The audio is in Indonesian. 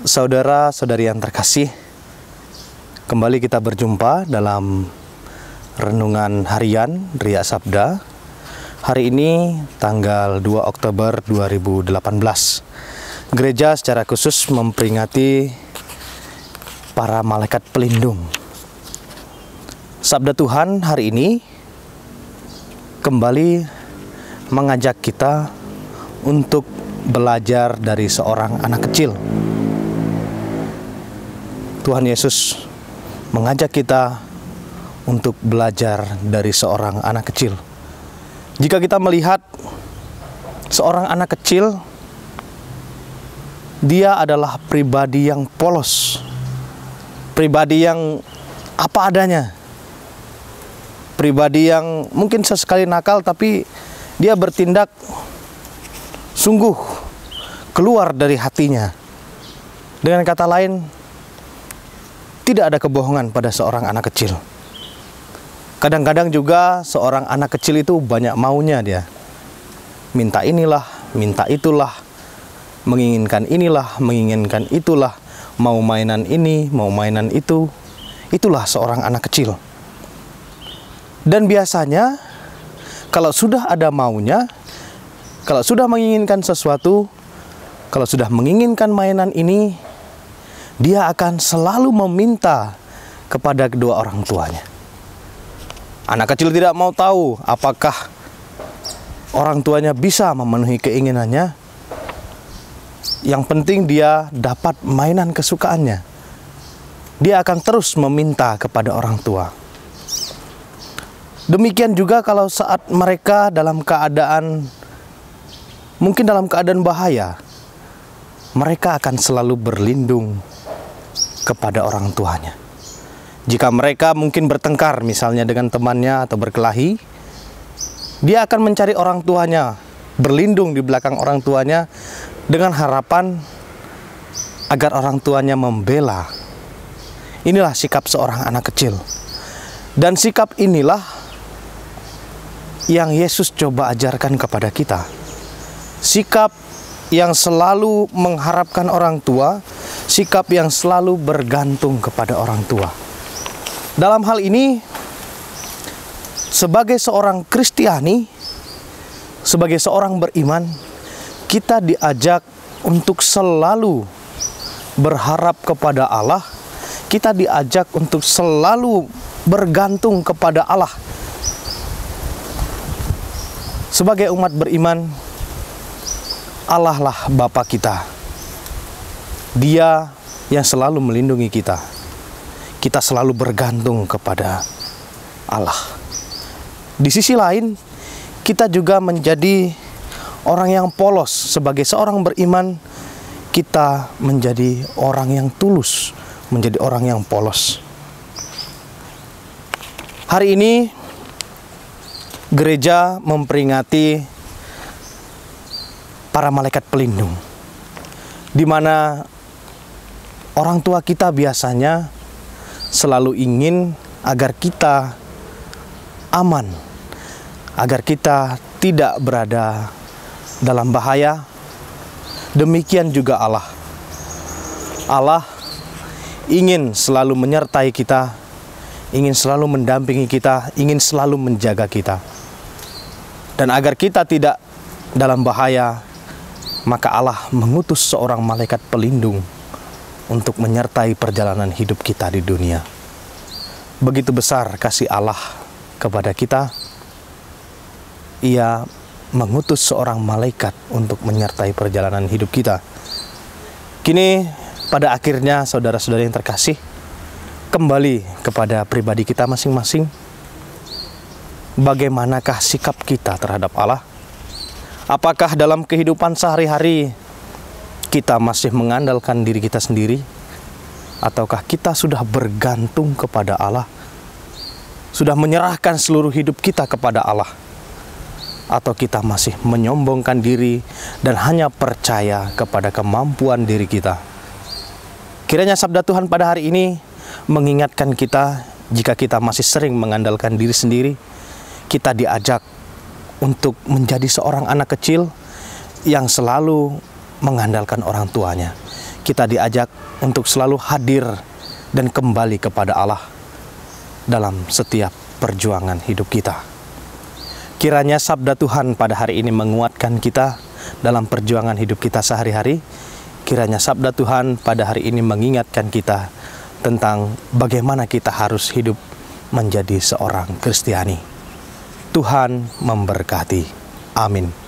Saudara-saudari yang terkasih, kembali kita berjumpa dalam renungan harian Ria Sabda. Hari ini tanggal 2 Oktober 2018. Gereja secara khusus memperingati para malaikat pelindung. Sabda Tuhan hari ini kembali mengajak kita untuk belajar dari seorang anak kecil. Tuhan Yesus mengajak kita untuk belajar dari seorang anak kecil. Jika kita melihat seorang anak kecil, dia adalah pribadi yang polos, pribadi yang apa adanya, pribadi yang mungkin sesekali nakal, tapi dia bertindak sungguh keluar dari hatinya. Dengan kata lain, tidak ada kebohongan pada seorang anak kecil. Kadang-kadang juga seorang anak kecil itu banyak maunya dia. Minta inilah, minta itulah, menginginkan inilah, menginginkan itulah, mau mainan ini, mau mainan itu. Itulah seorang anak kecil. Dan biasanya kalau sudah ada maunya, kalau sudah menginginkan sesuatu, kalau sudah menginginkan mainan ini, dia akan selalu meminta kepada kedua orang tuanya. Anak kecil tidak mau tahu apakah orang tuanya bisa memenuhi keinginannya. Yang penting dia dapat mainan kesukaannya. Dia akan terus meminta kepada orang tua. Demikian juga kalau saat mereka dalam keadaan, mungkin dalam keadaan bahaya, mereka akan selalu berlindung kepada orang tuanya. Jika mereka mungkin bertengkar misalnya dengan temannya atau berkelahi, dia akan mencari orang tuanya, berlindung di belakang orang tuanya dengan harapan agar orang tuanya membela. Inilah sikap seorang anak kecil. Dan sikap inilah yang Yesus coba ajarkan kepada kita. Sikap yang selalu mengharapkan orang tua, sikap yang selalu bergantung kepada orang tua. Dalam hal ini, sebagai seorang Kristiani, sebagai seorang beriman, kita diajak untuk selalu berharap kepada Allah. Kita diajak untuk selalu bergantung kepada Allah. Sebagai umat beriman, Allah lah Bapa kita. Dia yang selalu melindungi kita. Kita selalu bergantung kepada Allah. Di sisi lain, kita juga menjadi orang yang polos. Sebagai seorang beriman, kita menjadi orang yang tulus, menjadi orang yang polos. Hari ini, gereja memperingati para malaikat pelindung, di mana orang tua kita biasanya selalu ingin agar kita aman, agar kita tidak berada dalam bahaya. Demikian juga Allah. Allah ingin selalu menyertai kita, ingin selalu mendampingi kita, ingin selalu menjaga kita. Dan agar kita tidak dalam bahaya, maka Allah mengutus seorang malaikat pelindung untuk menyertai perjalanan hidup kita di dunia. Begitu besar kasih Allah kepada kita, Ia mengutus seorang malaikat untuk menyertai perjalanan hidup kita. Kini pada akhirnya saudara-saudari yang terkasih, kembali kepada pribadi kita masing-masing. Bagaimanakah sikap kita terhadap Allah? Apakah dalam kehidupan sehari-hari kita masih mengandalkan diri kita sendiri? Ataukah kita sudah bergantung kepada Allah? Sudah menyerahkan seluruh hidup kita kepada Allah? Atau kita masih menyombongkan diri dan hanya percaya kepada kemampuan diri kita? Kiranya sabda Tuhan pada hari ini mengingatkan kita, jika kita masih sering mengandalkan diri sendiri, kita diajak untuk menjadi seorang anak kecil yang selalu mengandalkan orang tuanya. kita diajak untuk selalu hadir dan kembali kepada Allah dalam setiap perjuangan hidup kita. Kiranya sabda Tuhan pada hari ini menguatkan kita dalam perjuangan hidup kita sehari-hari. Kiranya sabda Tuhan pada hari ini mengingatkan kita tentang bagaimana kita harus hidup menjadi seorang Kristiani. Tuhan memberkati. Amin.